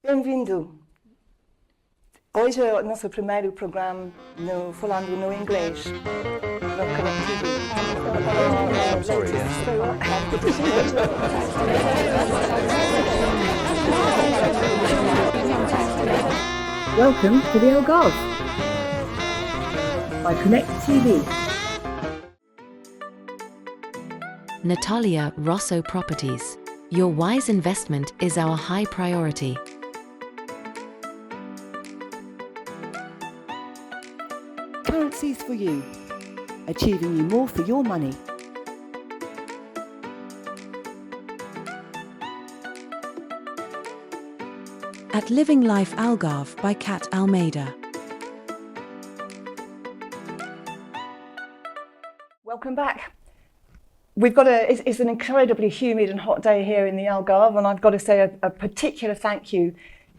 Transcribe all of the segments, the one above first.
Bem-vindo! Hoje é o nosso primeiro programa falando no inglês, no Conectv. Sorry, Welcome to the Algarve by Conectv. Natalia Rosso Properties. Your wise investment is our high priority. Currencies for you, achieving you more for your money. At Living Life Algarve by Kat Almeida. Welcome back. We've got it's an incredibly humid and hot day here in the Algarve, and I've got to say a particular thank you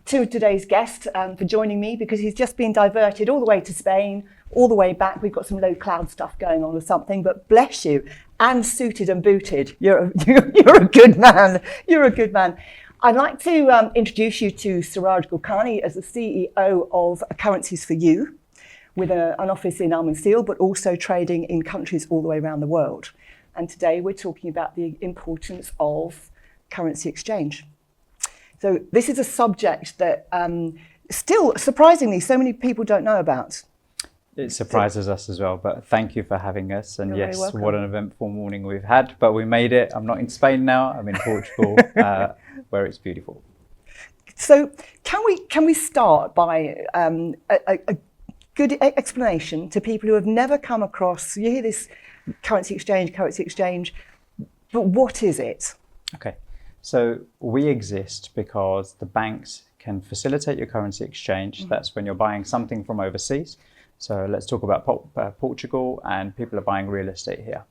to today's guest for joining me, because he's just been diverted all the way to Spain, all the way back. We've got some low cloud stuff going on or something, but bless you, and suited and booted. You're a good man. You're a good man. I'd like to introduce you to Suraj Gokani as the CEO of Currencies for You, with an office in Almeida, but also trading in countries all the way around the world. And today we're talking about the importance of currency exchange. So this is a subject that still, surprisingly, so many people don't know about. it surprises us as well, but thank you for having us. And You're yes, very welcome. what an eventful morning we've had, but we made it. I'm not in Spain now, I'm in Portugal, where it's beautiful. So can we start by a good explanation to people who have never come across, you hear this currency exchange, but what is it? Okay, so we exist because the banks can facilitate your currency exchange. Mm-hmm. That's when you're buying something from overseas. So let's talk about Portugal, and people are buying real estate here.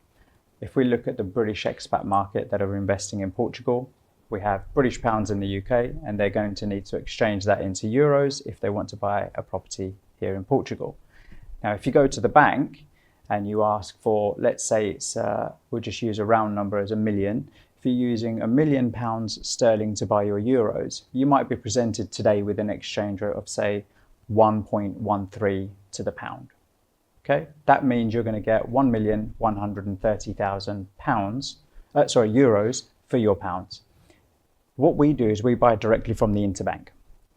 If we look at the British expat market that are investing in Portugal, we have British pounds in the UK, and they're going to need to exchange that into euros if they want to buy a property here in Portugal. Now, if you go to the bank and you ask for, let's say it's, we'll just use a round number as £1 million. If you're using £1 million sterling to buy your euros, you might be presented today with an exchange rate of, say, 1.13 to the pound. Okay, that means you're going to get €1,130,000, euros for your pounds. What we do is we buy directly from the interbank.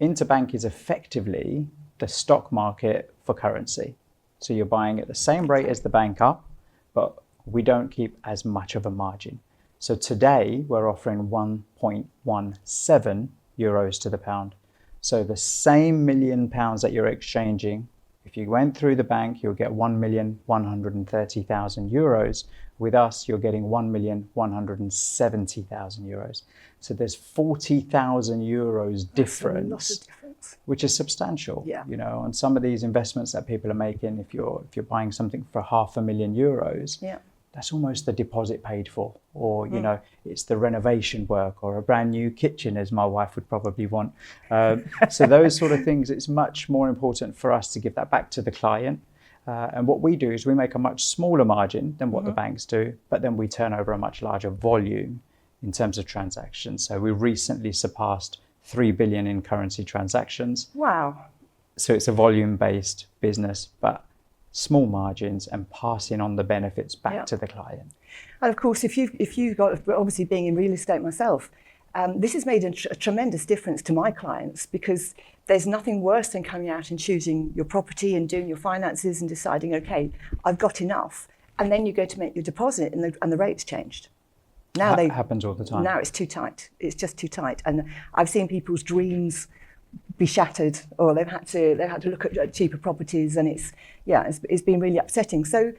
Interbank is effectively the stock market for currency. So you're buying at the same rate as the bank up, but we don't keep as much of a margin. So today we're offering 1.17 euros to the pound. So the same £1 million that you're exchanging, if you went through the bank, you'll get €1,130,000. With us, you're getting €1,170,000. So there's €40,000 difference, which is substantial. Yeah. You know, on some of these investments that people are making, if you're buying something for €500,000, Yeah. that's almost the deposit paid for, or you know, it's the renovation work, or a brand new kitchen, as my wife would probably want. So those sort of things, it's much more important for us to give that back to the client. And what we do is we make a much smaller margin than what the banks do, but then we turn over a much larger volume in terms of transactions. So we recently surpassed 3 billion in currency transactions. Wow. So it's a volume-based business, but small margins and passing on the benefits back to the client. And of course, if you've got, obviously being in real estate myself, this has made a tremendous difference to my clients, because there's nothing worse than coming out and choosing your property and doing your finances and deciding, okay, I've got enough. And then you go to make your deposit and the rate's changed. Now that happens all the time. Now it's too tight. It's just too tight. And I've seen people's dreams be shattered, or they've had to look at cheaper properties, and it's been really upsetting. So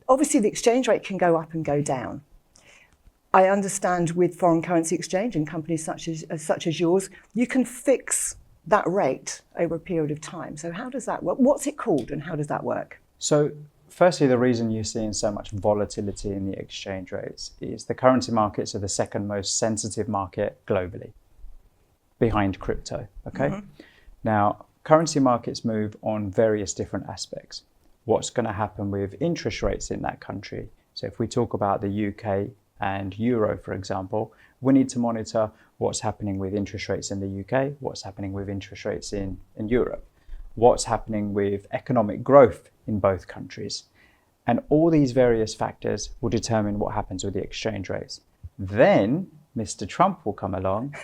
obviously the exchange rate can go up and go down. I understand with foreign currency exchange and companies such as yours, you can fix that rate over a period of time. So how does that work? What's it called, and how does that work? So firstly, the reason you're seeing so much volatility in the exchange rates is the currency markets are the second most sensitive market globally, behind crypto. Okay. Mm-hmm. Now, currency markets move on various different aspects. What's going to happen with interest rates in that country? So if we talk about the UK, and euro, for example, we need to monitor what's happening with interest rates in the UK, what's happening with interest rates in Europe, what's happening with economic growth in both countries. And all these various factors will determine what happens with the exchange rates. Then Mr. Trump will come along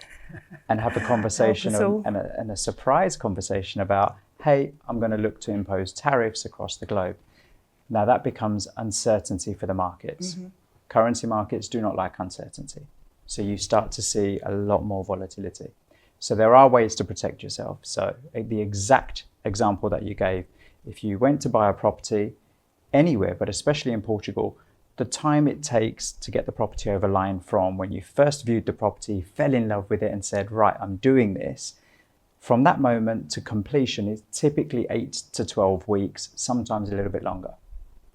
and have a conversation and a surprise conversation about, hey, I'm going to look to impose tariffs across the globe. Now that becomes uncertainty for the markets. Mm-hmm. Currency markets do not like uncertainty. So you start to see a lot more volatility. So there are ways to protect yourself. So the exact example that you gave, if you went to buy a property anywhere, but especially in Portugal, the time it takes to get the property over line from when you first viewed the property, fell in love with it and said, right, I'm doing this, from that moment to completion is typically 8 to 12 weeks, sometimes a little bit longer.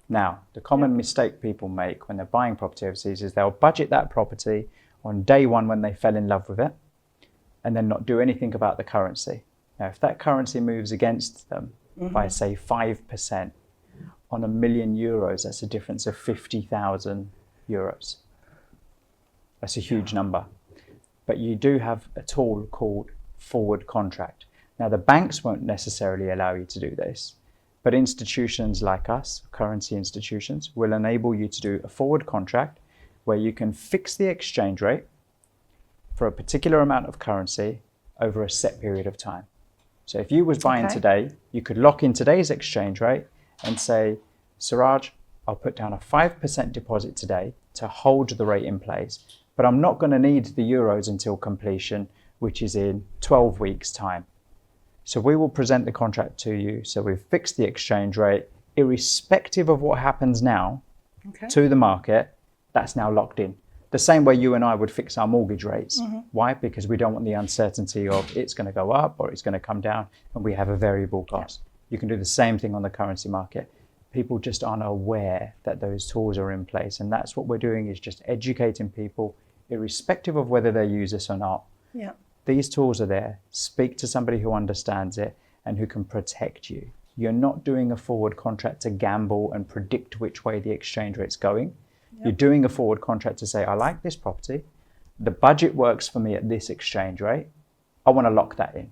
Now, the common mistake people make when they're buying property overseas is they'll budget that property on day one when they fell in love with it and then not do anything about the currency. Now, if that currency moves against them by, say, 5%, on €1 million, that's a difference of 50,000 euros. That's a huge number. But you do have a tool called forward contract. Now, the banks won't necessarily allow you to do this, but institutions like us, currency institutions, will enable you to do a forward contract where you can fix the exchange rate for a particular amount of currency over a set period of time. So if you was buying today, you could lock in today's exchange rate and say, Suraj, I'll put down a 5% deposit today to hold the rate in place, but I'm not going to need the euros until completion, which is in 12 weeks' time. So we will present the contract to you. So we've fixed the exchange rate, irrespective of what happens now to the market, that's now locked in. The same way you and I would fix our mortgage rates. Why? Because we don't want the uncertainty of it's going to go up or it's going to come down, and we have a variable cost. You can do the same thing on the currency market. People just aren't aware that those tools are in place. And that's what we're doing, is just educating people, irrespective of whether they use this or not. Yeah. These tools are there. Speak to somebody who understands it and who can protect you. You're not doing a forward contract to gamble and predict which way the exchange rate's going. Yep. You're doing a forward contract to say, I like this property. The budget works for me at this exchange rate. I want to lock that in.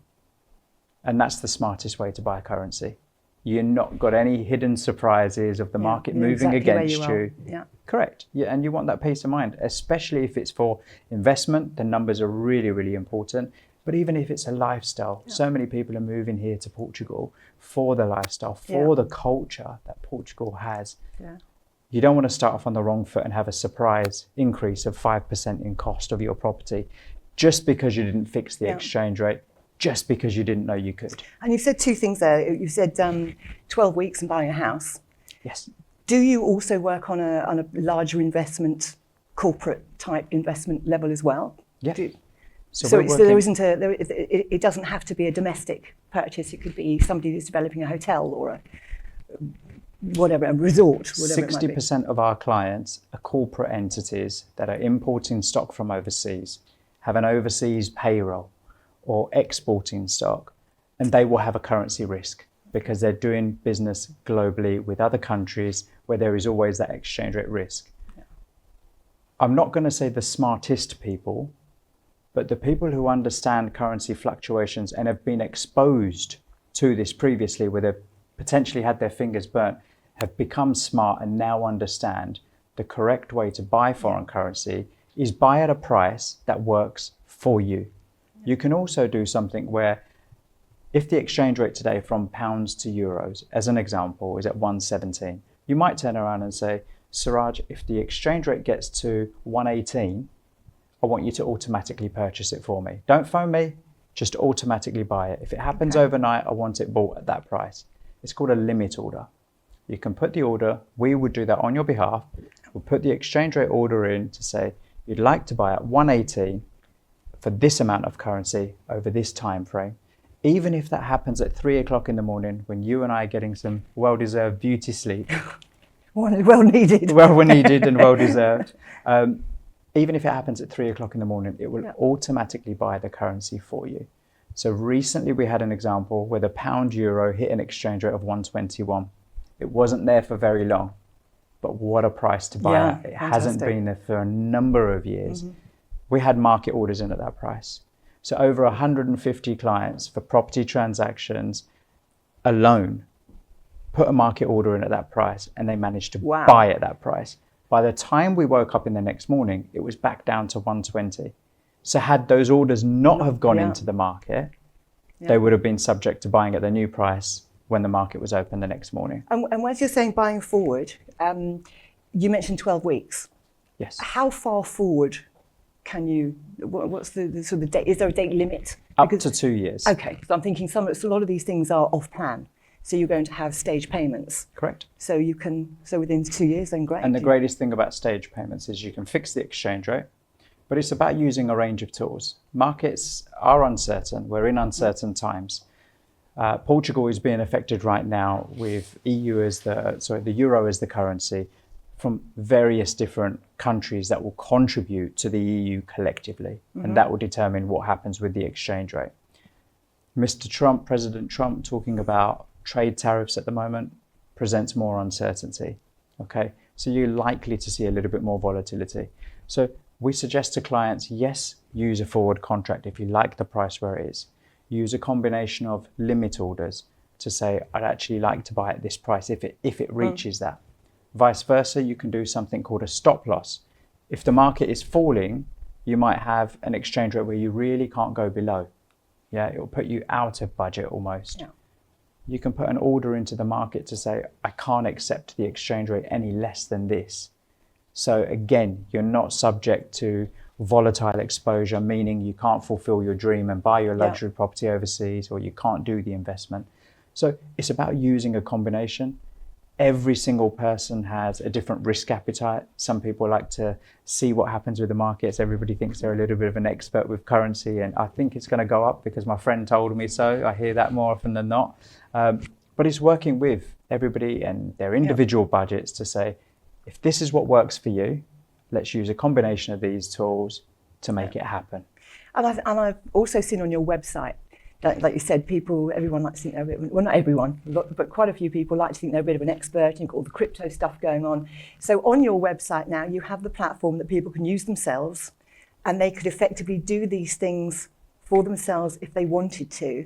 And that's the smartest way to buy a currency. You're not got any hidden surprises of the market moving against you. Yeah. Correct. Yeah, and you want that peace of mind, especially if it's for investment. The numbers are really, really important. But even if it's a lifestyle, so many people are moving here to Portugal for the lifestyle, for the culture that Portugal has. Yeah. You don't want to start off on the wrong foot and have a surprise increase of 5% in cost of your property just because you didn't fix the exchange rate, just because you didn't know you could. And you've said two things there. You said 12 weeks and buying a house. Yes. Do you also work on a larger investment, corporate type investment level as well? Yeah. So there isn't it doesn't have to be a domestic purchase. It could be somebody who's developing a hotel or a resort, whatever 60% of our clients are corporate entities that are importing stock from overseas, have an overseas payroll, or exporting stock, and they will have a currency risk because they're doing business globally with other countries where there is always that exchange rate risk. Yeah. I'm not going to say the smartest people, but the people who understand currency fluctuations and have been exposed to this previously, where they've potentially had their fingers burnt, have become smart and now understand the correct way to buy foreign currency is buy at a price that works for you. You can also do something where if the exchange rate today from pounds to euros, as an example, is at 117, you might turn around and say, Suraj, if the exchange rate gets to 118, I want you to automatically purchase it for me. Don't phone me, just automatically buy it. If it happens overnight, I want it bought at that price. It's called a limit order. You can put the order, we would do that on your behalf. We'll put the exchange rate order in to say, you'd like to buy at 118, for this amount of currency over this time frame. Even if that happens at 3 o'clock in the morning when you and I are getting some well-deserved beauty sleep. Well needed. Well needed and well-deserved. Even if it happens at 3 o'clock in the morning, it will automatically buy the currency for you. So recently we had an example where the pound euro hit an exchange rate of 121. It wasn't there for very long. but what a price to buy at. It hasn't been there for a number of years. We had market orders in at that price. So over 150 clients for property transactions alone put a market order in at that price, and they managed to buy at that price. By the time we woke up in the next morning, it was back down to 120. So had those orders not have gone into the market, they would have been subject to buying at the new price when the market was open the next morning. And as you're saying buying forward, you mentioned 12 weeks. Yes. How far forward can you, what's the sort of date? Is there a date limit? Up to 2 years. Okay, so I'm thinking so a lot of these things are off plan. So you're going to have stage payments. Correct. So within 2 years, then great. And the greatest thing about stage payments is you can fix the exchange rate, but it's about using a range of tools. Markets are uncertain. We're in uncertain times. Portugal is being affected right now with the euro as the currency from various different countries that will contribute to the EU collectively, and that will determine what happens with the exchange rate. Mr. Trump, President Trump, talking about trade tariffs at the moment presents more uncertainty. Okay, so you're likely to see a little bit more volatility. So we suggest to clients, yes, use a forward contract if you like the price where it is. Use a combination of limit orders to say, I'd actually like to buy at this price if it reaches that. Vice versa, you can do something called a stop loss. If the market is falling, you might have an exchange rate where you really can't go below. Yeah, it will put you out of budget almost. Yeah. You can put an order into the market to say, I can't accept the exchange rate any less than this. So again, you're not subject to volatile exposure, meaning you can't fulfill your dream and buy your luxury property overseas, or you can't do the investment. So it's about using a combination. Every single person has a different risk appetite. Some people like to see what happens with the markets. Everybody thinks they're a little bit of an expert with currency, and I think it's going to go up because my friend told me so. I hear that more often than not. But it's working with everybody and their individual budgets to say, if this is what works for you, let's use a combination of these tools to make it happen. And I've also seen on your website, like you said, everyone likes to think they're a bit, well, not everyone, but quite a few people like to think they're a bit of an expert. You've got all the crypto stuff going on. So on your website now, you have the platform that people can use themselves, and they could effectively do these things for themselves if they wanted to.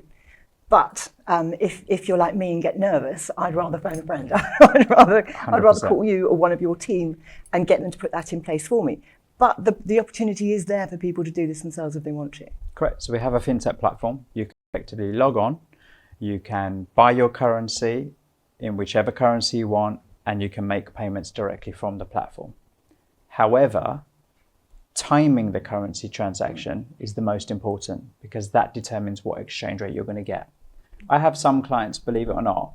But if you're like me and get nervous, I'd rather phone a friend. I'd rather call you or one of your team and get them to put that in place for me. But the opportunity is there for people to do this themselves if they want to. Correct. So we have a fintech platform. You can effectively log on. You can buy your currency in whichever currency you want, and you can make payments directly from the platform. However, timing the currency transaction is the most important, because that determines what exchange rate you're going to get. I have some clients, believe it or not,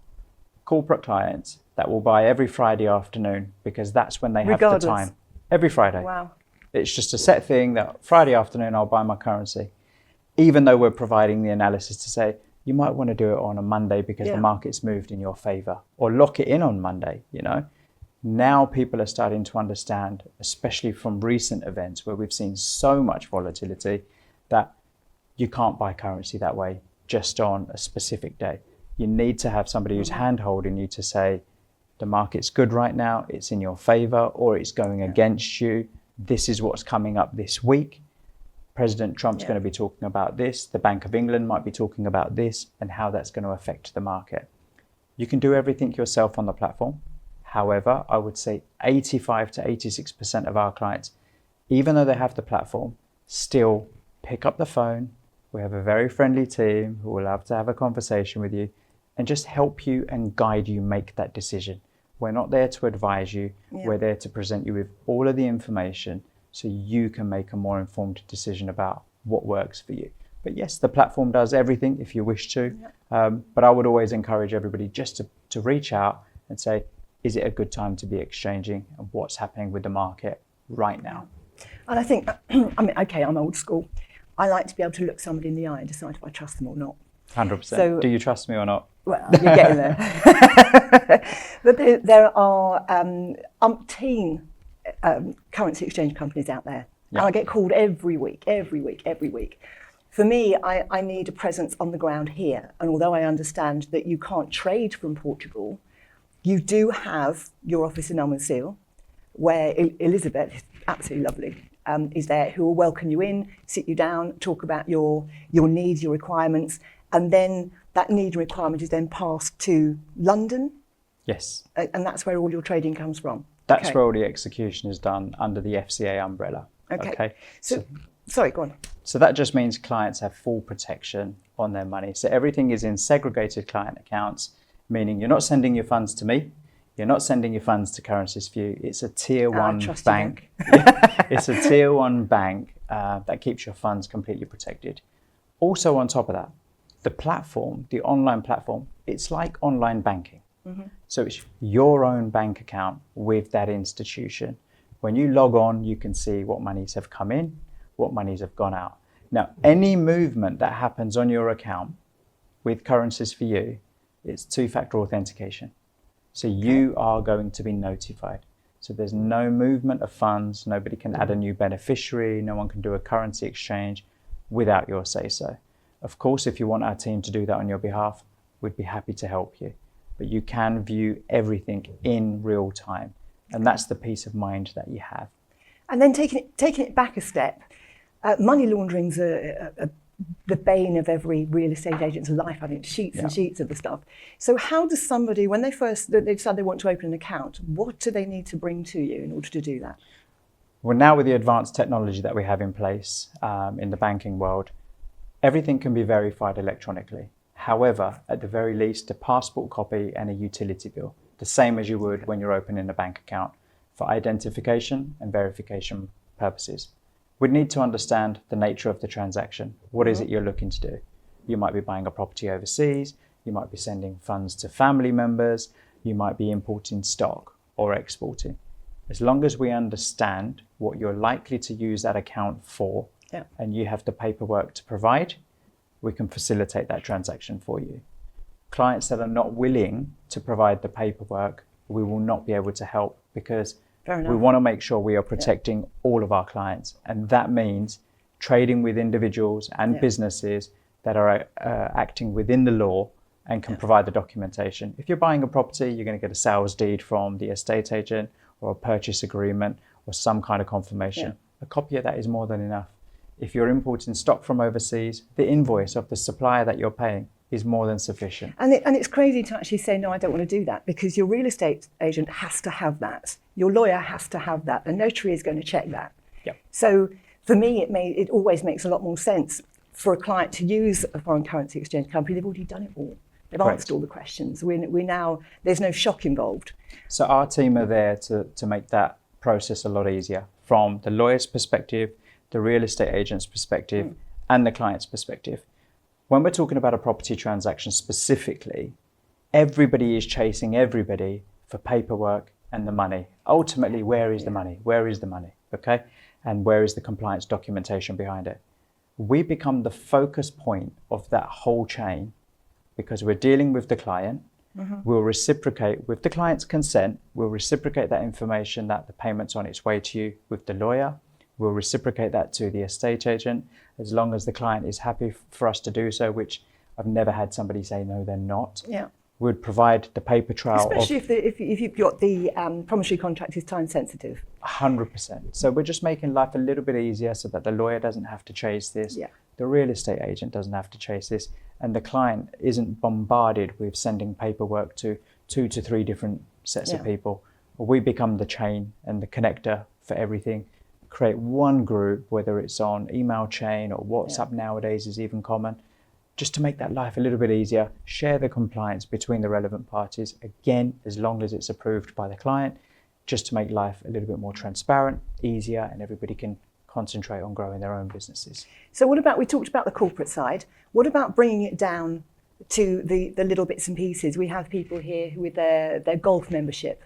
corporate clients that will buy every Friday afternoon because that's when they have the time. Every Friday. Wow. It's just a set thing that Friday afternoon I'll buy my currency. Even though we're providing the analysis to say, you might want to do it on a Monday because the market's moved in your favor, or lock it in on Monday, you know. Now people are starting to understand, especially from recent events where we've seen so much volatility, that you can't buy currency that way just on a specific day. You need to have somebody who's hand-holding you to say, the market's good right now, it's in your favor, or it's going against you. This is what's coming up this week. President Trump's going to be talking about this. The Bank of England might be talking about this, and how that's going to affect the market. You can do everything yourself on the platform. However, I would say 85 to 86% of our clients, even though they have the platform, still pick up the phone. We have a very friendly team who will love to have a conversation with you and just help you and guide you make that decision. We're not there to advise you. We're there to present you with all of the information so you can make a more informed decision about what works for you. But yes, the platform does everything if you wish to. But I would always encourage everybody just to reach out and say, is it a good time to be exchanging, and what's happening with the market right now? And I think, I'm old school. I like to be able to look somebody in the eye and decide if I trust them or not. 100%. So, do you trust me or not? Well, you're getting there. But there are umpteen currency exchange companies out there. And I get called every week. For me, I need a presence on the ground here. And although I understand that you can't trade from Portugal, You do have your office in Almeida, where Elizabeth, is absolutely lovely, is there, who will welcome you in, sit you down, talk about your needs, your requirements, and then that need and requirement is then passed to London. Yes. And that's where all your trading comes from. That's where all the execution is done under the FCA umbrella. Okay. So, sorry, go on. So that just means clients have full protection on their money. So everything is in segregated client accounts, meaning you're not sending your funds to me, you're not sending your funds to Currencies for you. It's a tier one bank. It's a tier one bank that keeps your funds completely protected. Also on top of that, the platform, the online platform, it's like online banking. So it's your own bank account with that institution. When you log on, you can see what monies have come in, what monies have gone out. Now, any movement that happens on your account with Currencies for you, it's two-factor authentication. So you are going to be notified. So there's no movement of funds, nobody can add a new beneficiary, no one can do a currency exchange without your say-so. Of course, if you want our team to do that on your behalf, we'd be happy to help you. But you can view everything in real time. And that's the peace of mind that you have. And then taking it back a step, money laundering's the bane of every real estate agent's life. I think sheets and sheets of the stuff. So how does somebody, when they decide they want to open an account, what do they need to bring to you in order to do that? Well, now with the advanced technology that we have in place in the banking world, everything can be verified electronically. However, at the very least, a passport copy and a utility bill, the same as you would when you're opening a bank account, for identification and verification purposes. We'd need to understand the nature of the transaction. What is it you're looking to do? You might be buying a property overseas, you might be sending funds to family members, you might be importing stock or exporting. As long as we understand what you're likely to use that account for, and you have the paperwork to provide, we can facilitate that transaction for you. Clients that are not willing to provide the paperwork, we will not be able to help, because we want to make sure we are protecting all of our clients. And that means trading with individuals and businesses that are acting within the law and can provide the documentation. If you're buying a property, you're going to get a sales deed from the estate agent or a purchase agreement or some kind of confirmation. A copy of that is more than enough. If you're importing stock from overseas, the invoice of the supplier that you're paying is more than sufficient. And it's crazy to actually say, no, I don't want to do that, because your real estate agent has to have that. Your lawyer has to have that. The notary is going to check that. So for me, it always makes a lot more sense for a client to use a foreign currency exchange company. They've already done it all. They've answered all the questions. We now, there's no shock involved. So our team are there to make that process a lot easier, from the lawyer's perspective, the real estate agent's perspective, and the client's perspective. When we're talking about a property transaction specifically, everybody is chasing everybody for paperwork and the money. Ultimately, where is the money? Where is the money? Okay? And where is the compliance documentation behind it? We become the focus point of that whole chain, because we're dealing with the client. We'll reciprocate with the client's consent. We'll reciprocate that information that the payment's on its way to you with the lawyer. We'll reciprocate that to the estate agent, as long as the client is happy for us to do so, which I've never had somebody say no, they're not. We'd provide the paper trail. Especially if you've got the promissory contract is time sensitive. 100%. So we're just making life a little bit easier so that the lawyer doesn't have to chase this. The real estate agent doesn't have to chase this. And the client isn't bombarded with sending paperwork to 2 to 3 different sets of people. We become the chain and the connector for everything. Create one group, whether it's on email chain or WhatsApp nowadays is even common, just to make that life a little bit easier. Share the compliance between the relevant parties, again, as long as it's approved by the client, just to make life a little bit more transparent, easier, and everybody can concentrate on growing their own businesses. So what about, we talked about the corporate side, what about bringing it down to the little bits and pieces? We have people here with their golf membership,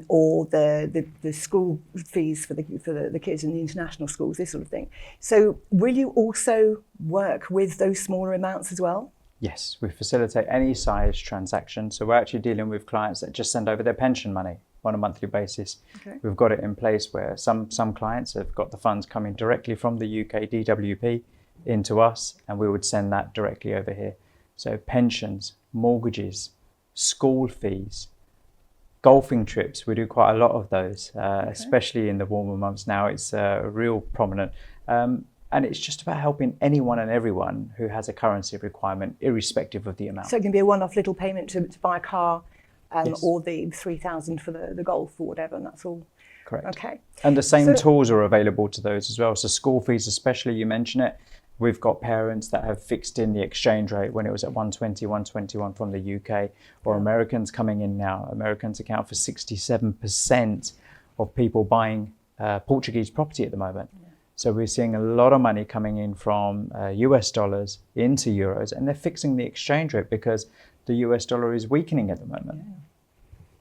or the school fees for the kids in the international schools, this sort of thing. So will you also work with those smaller amounts as well? Yes, we facilitate any size transaction. So we're actually dealing with clients that just send over their pension money on a monthly basis. We've got it in place where some clients have got the funds coming directly from the UK DWP into us, and we would send that directly over here. So pensions, mortgages, school fees, Golfing trips, we do quite a lot of those, especially in the warmer months now. It's real prominent. And it's just about helping anyone and everyone who has a currency requirement, irrespective of the amount. So it can be a one-off little payment to buy a car, Yes. or the 3,000 for the golf or whatever, and that's all. Correct. Okay. And the same So- tools are available to those as well. So school fees, especially, you mention it. We've got parents that have fixed in the exchange rate when it was at 120, 121 from the UK, or Americans coming in now. Americans account for 67% of people buying Portuguese property at the moment. So we're seeing a lot of money coming in from US dollars into euros, and they're fixing the exchange rate because the US dollar is weakening at the moment.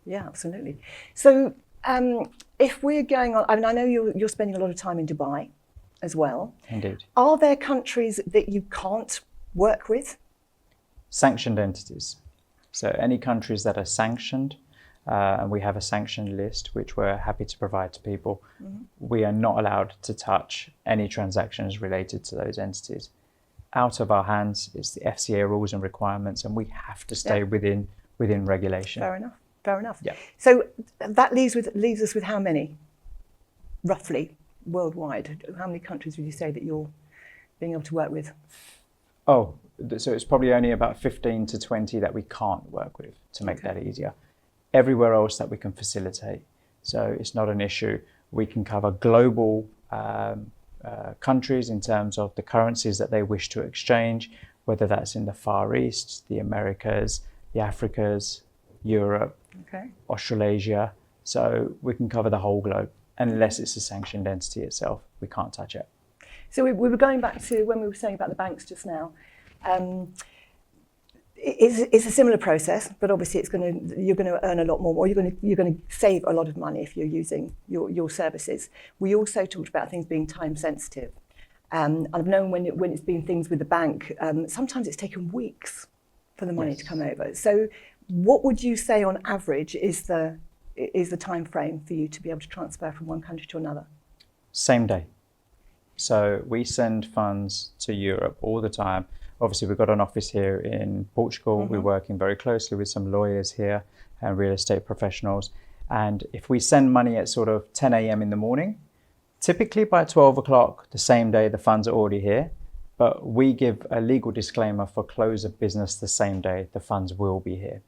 Yeah, absolutely. So if we're going on, I mean, I know you're spending a lot of time in Dubai as well. Indeed. Are there countries that you can't work with? Sanctioned entities. So any countries that are sanctioned, and we have a sanctioned list, which we're happy to provide to people, we are not allowed to touch any transactions related to those entities. Out of our hands, it's the FCA rules and requirements, and we have to stay within regulation. Fair enough. Fair enough. Yeah. So that leaves us with how many, roughly, worldwide? How many countries would you say that you're being able to work with? Oh, so it's probably only about 15 to 20 that we can't work with, to make that easier. Everywhere else that we can facilitate. So it's not an issue. We can cover global countries in terms of the currencies that they wish to exchange, whether that's in the Far East, the Americas, the Africas, Europe, Australasia. So we can cover the whole globe. Unless it's a sanctioned entity itself, we can't touch it. So we were going back to when we were saying about the banks just now. It's a similar process, but obviously you're going to earn a lot more, or you're going to save a lot of money if you're using your services. We also talked about things being time sensitive. I've known when it's been things with the bank, sometimes it's taken weeks for the money to come over. So what would you say on average is the time frame for you to be able to transfer from one country to another? Same day. So we send funds to Europe all the time. Obviously, we've got an office here in Portugal. We're working very closely with some lawyers here and real estate professionals. And if we send money at sort of 10 a.m. in the morning, typically by 12 o'clock the same day, the funds are already here. But we give a legal disclaimer for close of business the same day, the funds will be here.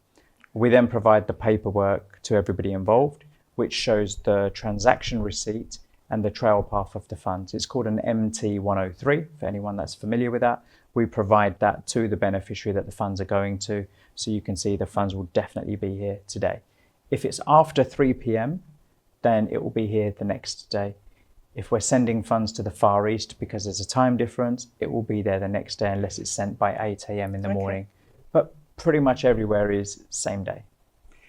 We then provide the paperwork to everybody involved, which shows the transaction receipt and the trail path of the funds. It's called an MT103, for anyone that's familiar with that. We provide that to the beneficiary that the funds are going to, so you can see the funds will definitely be here today. If it's after 3 p.m, then it will be here the next day. If we're sending funds to the Far East because there's a time difference, it will be there the next day unless it's sent by 8 a.m. in the morning. But pretty much everywhere is same day,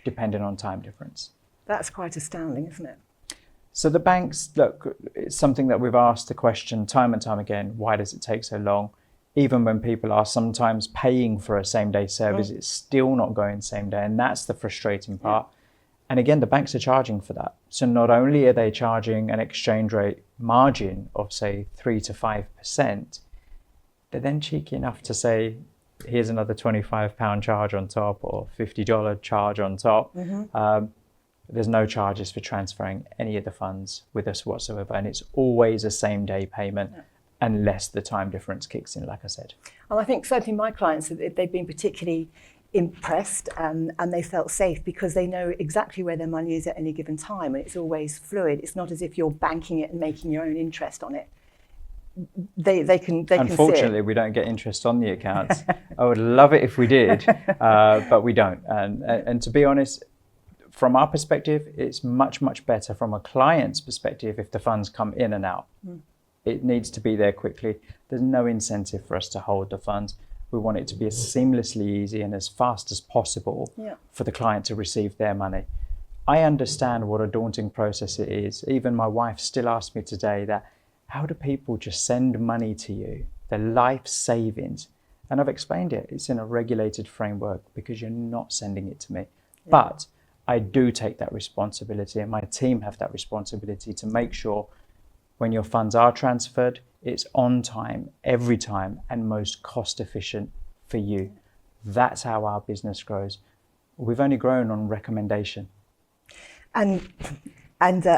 depending on time difference. That's quite astounding, isn't it? So the banks, look, it's something that we've asked the question time and time again, why does it take so long? Even when people are sometimes paying for a same day service, it's still not going same day. And that's the frustrating part. And again, the banks are charging for that. So not only are they charging an exchange rate margin of say 3 to 5%, they're then cheeky enough to say, here's another £25 charge on top or $50 charge on top. There's no charges for transferring any of the funds with us whatsoever. And it's always a same day payment unless the time difference kicks in, like I said. And I think certainly my clients, they've been particularly impressed and they felt safe because they know exactly where their money is at any given time, and it's always fluid. It's not as if you're banking it and making your own interest on it. They can Unfortunately, see we don't get interest on the accounts. I would love it if we did, but we don't. And to be honest, from our perspective, it's much, much better from a client's perspective if the funds come in and out. It needs to be there quickly. There's no incentive for us to hold the funds. We want it to be as seamlessly easy and as fast as possible for the client to receive their money. I understand what a daunting process it is. Even my wife still asks me today that, how do people just send money to you, their life savings? And I've explained it. It's in a regulated framework because you're not sending it to me. But I do take that responsibility, and my team have that responsibility to make sure when your funds are transferred, it's on time, every time, and most cost efficient for you. That's how our business grows. We've only grown on recommendation. and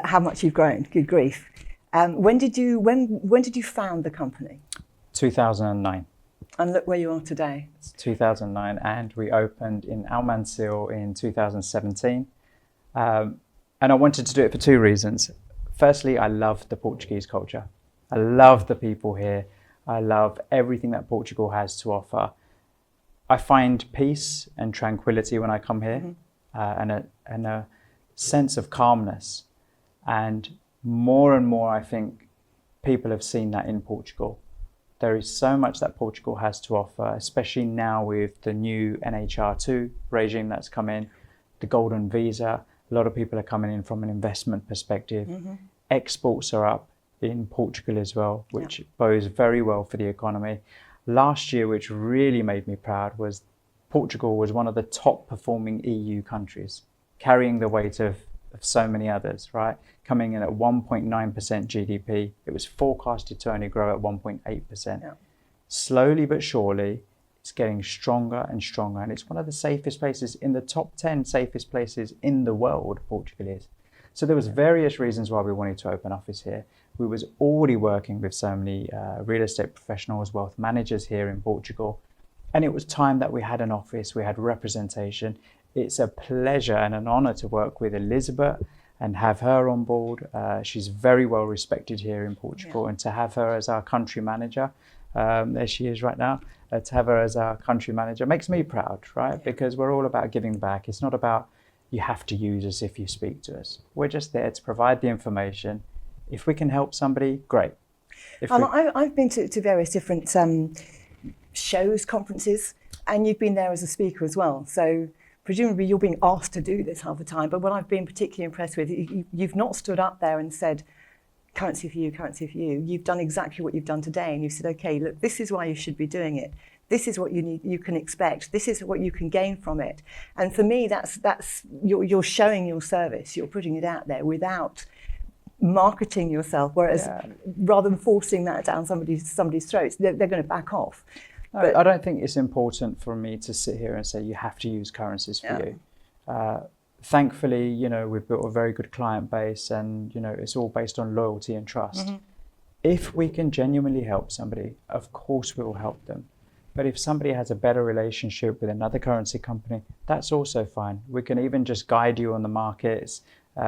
how much you've grown. Good grief! When did you found the company? 2009. And look where you are today. It's 2009, and we opened in Almancil in 2017. And I wanted to do it for two reasons. Firstly, I love the Portuguese culture. I love the people here. I love everything that Portugal has to offer. I find peace and tranquility when I come here, and a sense of calmness. And more, I think people have seen that in Portugal. There is so much that Portugal has to offer, especially now with the new NHR2 regime that's come in, the golden visa. A lot of people are coming in from an investment perspective. Exports are up in Portugal as well, which bodes very well for the economy. Last year, which really made me proud, was Portugal was one of the top performing EU countries, carrying the weight of so many others, right? Coming in at 1.9% GDP. It was forecasted to only grow at 1.8%. Yeah. Slowly but surely, it's getting stronger and stronger. And it's one of the safest places, in the top 10 safest places in the world, Portugal is. So there was various reasons why we wanted to open office here. We was already working with so many real estate professionals, wealth managers here in Portugal. And it was time that we had an office, we had representation. It's a pleasure and an honor to work with Elizabeth and have her on board. She's very well respected here in Portugal, and to have her as our country manager, there she is right now, to have her as our country manager makes me proud, right? Because we're all about giving back. It's not about you have to use us if you speak to us. We're just there to provide the information. If we can help somebody, great. I've been to various different shows, conferences, and you've been there as a speaker as well. So presumably you're being asked to do this half the time. But what I've been particularly impressed with, you've not stood up there and said, currency for you, currency for you. You've done exactly what you've done today, and you've said, okay, look, this is why you should be doing it. This is what you can expect. This is what you can gain from it. And for me, that's you're showing your service. You're putting it out there without marketing yourself. Whereas rather than forcing that down somebody's throats, they're going to back off. No, but I don't think it's important for me to sit here and say you have to use currencies for you. Thankfully, we've built a very good client base, and it's all based on loyalty and trust. If we can genuinely help somebody, of course we will help them. But if somebody has a better relationship with another currency company, that's also fine. We can even just guide you on the markets.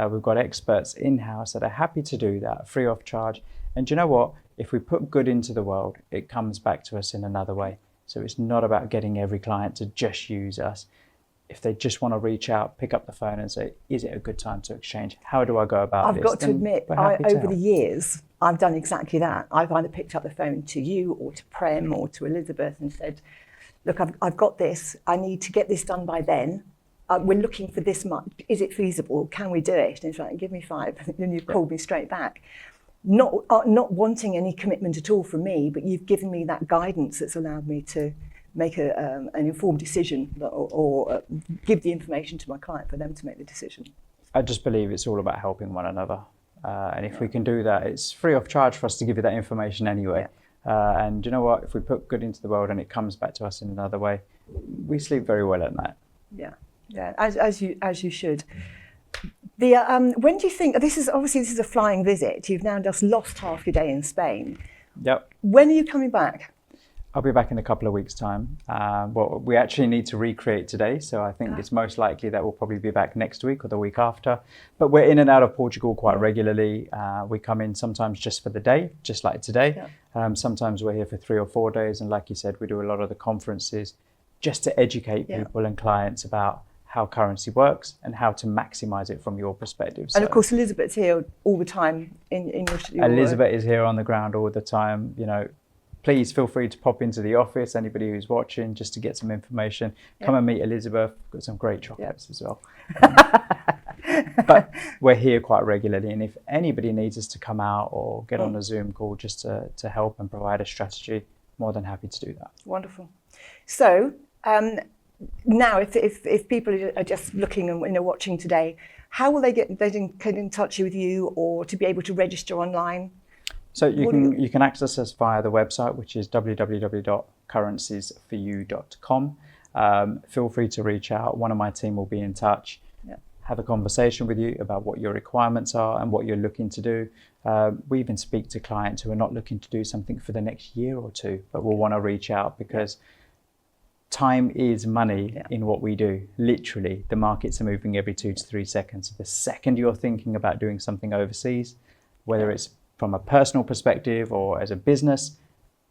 We've got experts in-house that are happy to do that, free of charge. And do you know what? If we put good into the world, it comes back to us in another way. So it's not about getting every client to just use us. If they just want to reach out, pick up the phone and say, is it a good time to exchange? How do I go about this? I've got to admit, over the years, I've done exactly that. I've either picked up the phone to you or to Prem or to Elizabeth and said, look, I've got this. I need to get this done by then. We're looking for this much. Is it feasible? Can we do it? And it's like, give me 5. And then you've called me straight back. Not wanting any commitment at all from me, but you've given me that guidance that's allowed me to make an informed decision or give the information to my client for them to make the decision. I just believe it's all about helping one another. And if we can do that, it's free of charge for us to give you that information anyway. And you know what? If we put good into the world and it comes back to us in another way, we sleep very well at night. Yeah, as you should. When do you think, this is a flying visit. You've now just lost half your day in Spain. Yep. When are you coming back? I'll be back in a couple of weeks' time. We actually need to recreate today, so I think it's most likely that we'll probably be back next week or the week after. But we're in and out of Portugal quite regularly. We come in sometimes just for the day, just like today. Sometimes we're here for 3 or 4 days, and like you said, we do a lot of the conferences just to educate people and clients about how currency works and how to maximize it from your perspective. And of course, Elizabeth's here all the time in your Elizabeth is here on the ground all the time. Please feel free to pop into the office, anybody who's watching, just to get some information. Come and meet Elizabeth. We've got some great chocolates as well. But we're here quite regularly, and if anybody needs us to come out or get on a Zoom call just to help and provide a strategy, more than happy to do that. Wonderful. So now, if people are just looking and watching today, how will they get in touch with you or to be able to register online? So you can access us via the website, which is www.currenciesforyou.com. Feel free to reach out. One of my team will be in touch. have a conversation with you about what your requirements are and what you're looking to do. We even speak to clients who are not looking to do something for the next year or two, but will want to reach out because time is money in what we do. Literally, the markets are moving every 2 to 3 seconds. The second you're thinking about doing something overseas, whether it's from a personal perspective or as a business,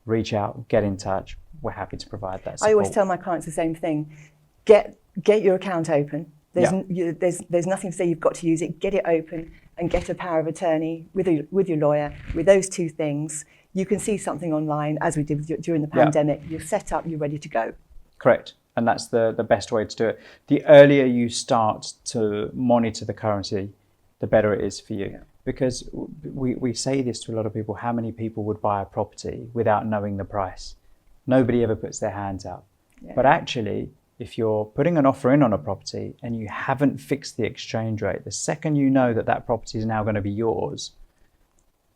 reach out, get in touch. We're happy to provide that support. I always tell my clients the same thing. Get your account open. There's nothing to say you've got to use it. Get it open and get a power of attorney with your lawyer. With those two things, you can see something online, as we did during the pandemic. You're set up, you're ready to go. Correct. And that's the best way to do it. The earlier you start to monitor the currency, the better it is for you. Yeah. Because we say this to a lot of people, how many people would buy a property without knowing the price? Nobody ever puts their hands out. Yeah. But actually, if you're putting an offer in on a property and you haven't fixed the exchange rate, the second you know that property is now going to be yours,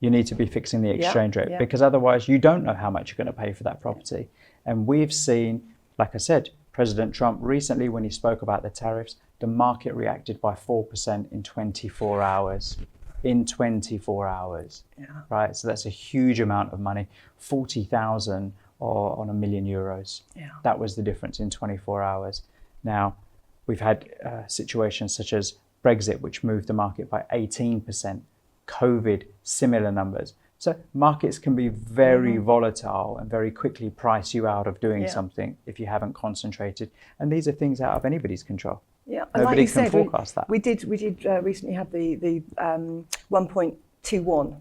you need to be fixing the exchange rate, because otherwise you don't know how much you're going to pay for that property. And we've seen, like I said, President Trump recently, when he spoke about the tariffs, the market reacted by 4% in 24 hours. In 24 hours, right? So that's a huge amount of money, 40,000 or on €1 million. Yeah. That was the difference in 24 hours. Now, we've had situations such as Brexit, which moved the market by 18%, COVID, similar numbers. So markets can be very volatile and very quickly price you out of doing something if you haven't concentrated. And these are things out of anybody's control. Yeah, and nobody like can forecast that. We did recently have the 1.21.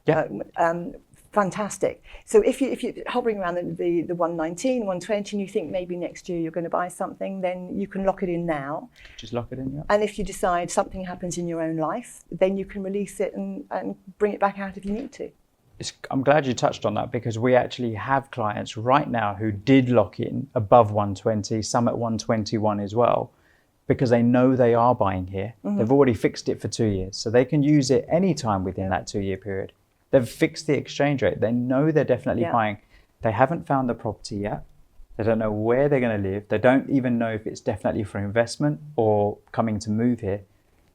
Yeah. Fantastic. So if you're hovering around the 119, 120, and you think maybe next year you're going to buy something, then you can lock it in now. Just lock it in, yeah. And if you decide something happens in your own life, then you can release it and bring it back out if you need to. I'm glad you touched on that, because we actually have clients right now who did lock in above 120, some at 121 as well, because they know they are buying here. They've already fixed it for 2 years, so they can use it any time within that 2 year period. They've fixed the exchange rate. They know they're definitely buying. They haven't found the property yet. They don't know where they're going to live. They don't even know if it's definitely for investment or coming to move here,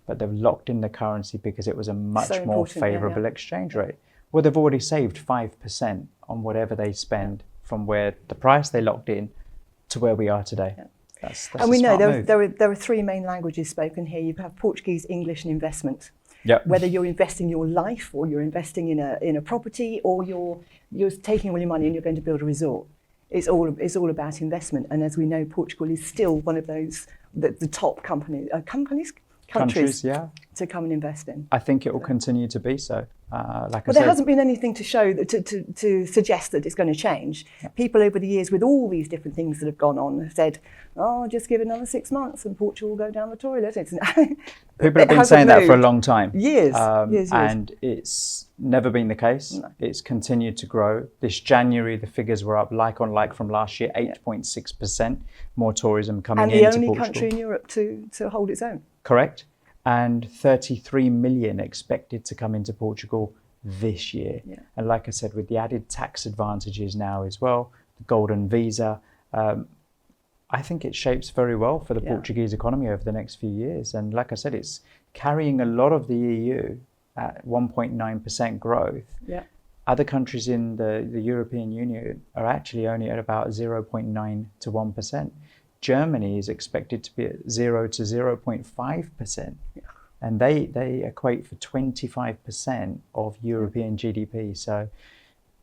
but they've locked in the currency because it was a much more favorable exchange rate. Well, they've already saved 5% on whatever they spend from where the price they locked in to where we are today. Yeah. That's and we know there are three main languages spoken here. You have Portuguese, English, and investment. Yep. Whether you're investing your life or you're investing in a property or you're taking all your money and you're going to build a resort, it's all about investment. And as we know, Portugal is still one of those the top countries to come and invest in. I think it will continue to be so. There hasn't been anything to show to suggest that it's going to change. Yeah. People over the years, with all these different things that have gone on, have said, "Oh, just give another 6 months and Portugal will go down the toilet." People have been saying that for a long time. Years. And it's never been the case. No. It's continued to grow. This January, the figures were up like on like from last year, 8.6%. More tourism coming into Portugal. And the only country in Europe to hold its own. Correct. And 33 million expected to come into Portugal this year. Yeah. And like I said, with the added tax advantages now as well, the golden visa, I think it shapes very well for the Portuguese economy over the next few years. And like I said, it's carrying a lot of the EU at 1.9% growth. Yeah. Other countries in the European Union are actually only at about 0.9 to 1%. Germany is expected to be at 0 to 0.5%. Yeah. And they equate for 25% of European GDP. So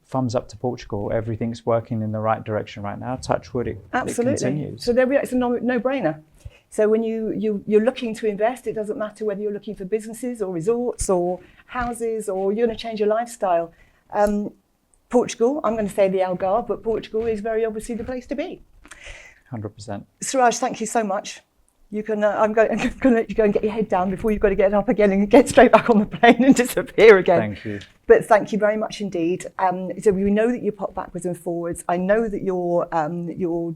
thumbs up to Portugal. Everything's working in the right direction right now. Touch wood, it continues. So it's a no-brainer. So when you're looking to invest, it doesn't matter whether you're looking for businesses or resorts or houses or you're going to change your lifestyle. Portugal, I'm going to say the Algarve, but Portugal is very obviously the place to be. 100%. Suraj, thank you so much. You can. I'm going to let you go and get your head down before you've got to get up again and get straight back on the plane and disappear again. Thank you. But thank you very much indeed. So we know that you pop backwards and forwards. I know that you're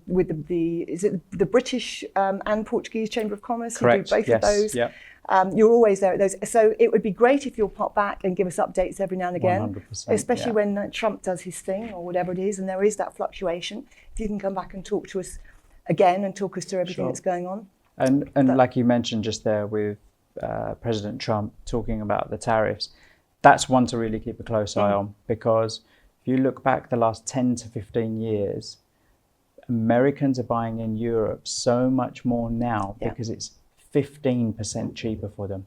with the British and Portuguese Chamber of Commerce. Correct. You do both of those. Yeah. You're always there at those. So it would be great if you'll pop back and give us updates every now and again. 100%, especially when Trump does his thing or whatever it is, and there is that fluctuation. If you can come back and talk to us again and talk us through everything that's going on. And like you mentioned just there with President Trump talking about the tariffs, that's one to really keep a close eye on, because if you look back the last 10 to 15 years, Americans are buying in Europe so much more now because it's 15% cheaper for them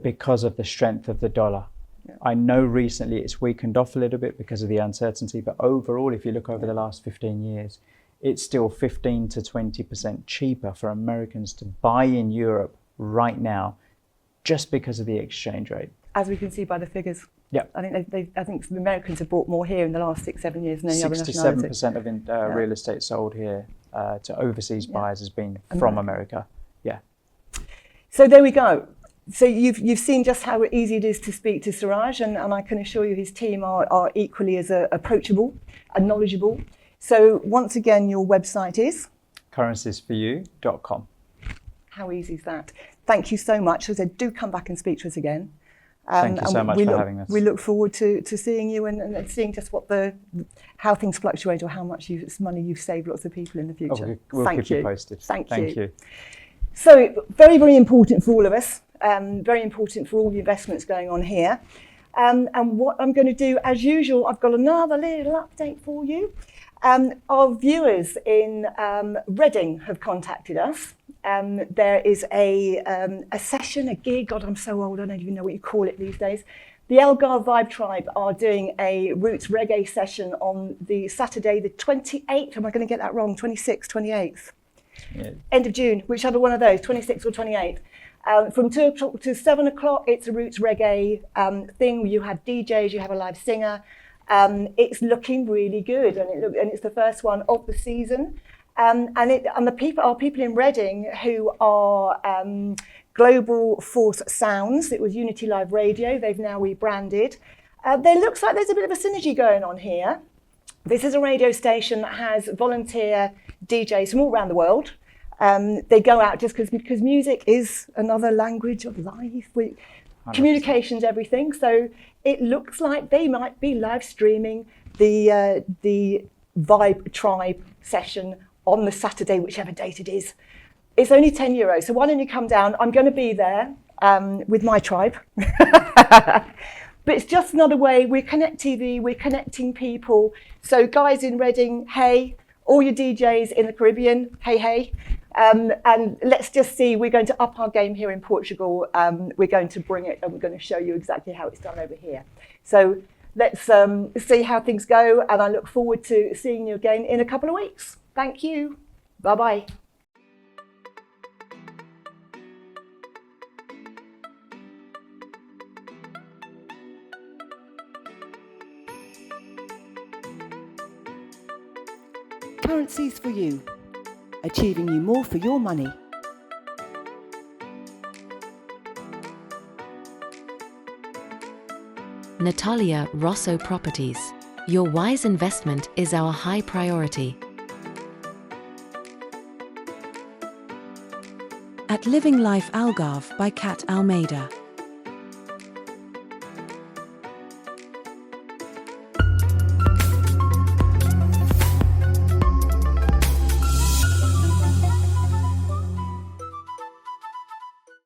because of the strength of the dollar. Yeah. I know recently it's weakened off a little bit because of the uncertainty, but overall, if you look over the last 15 years, it's still 15 to 20% cheaper for Americans to buy in Europe right now just because of the exchange rate. As we can see by the figures. Yeah, I think the Americans have bought more here in the last 6-7 years than any other nationality. 67% of real estate sold here to overseas buyers has been from America. Yeah. So there we go. So you've seen just how easy it is to speak to Suraj, and I can assure you his team are equally as approachable and knowledgeable. So once again, your website is? Currencies4you.com. How easy is that? Thank you so much. As I said, do come back and speak to us again. Thank you so much for having us. We look forward to seeing you and seeing just how things fluctuate or how much money you've saved lots of people in the future. We'll keep you posted. Thank you. Thank you. So very, very important for all of us. Very important for all the investments going on here. And what I'm going to do, as usual, I've got another little update for you. Our viewers in Reading have contacted us. There is a session, a gig. God, I'm so old, I don't even know what you call it these days. The Algarve Vibe Tribe are doing a roots reggae session on the Saturday, the 28th. Am I going to get that wrong? 26th, 28th? Yeah. End of June, whichever one of those, 26th or 28th. From 2 o'clock to 7 o'clock, it's a roots reggae thing. You have DJs, you have a live singer. It's looking really good, and it's the first one of the season. And the people are people in Reading who are Global Force Sounds. It was Unity Live Radio. They've now rebranded. There looks like there's a bit of a synergy going on here. This is a radio station that has volunteer DJs from all around the world. They go out just because music is another language of life. Communication's everything. So it looks like they might be live streaming the Vibe Tribe session on the Saturday, whichever date it is. It's only €10, so why don't you come down? I'm going to be there with my tribe. But it's just another way. We're Conectv, we're connecting people. So guys in Reading, hey. All your DJs in the Caribbean, hey, hey. And let's just see, we're going to up our game here in Portugal. We're going to bring it and we're going to show you exactly how it's done over here. So let's see how things go. And I look forward to seeing you again in a couple of weeks. Thank you. Bye-bye. Currencies for you, achieving you more for your money. Natalia Rosso Properties. Your wise investment is our high priority. At Living Life Algarve by Kat Almeida.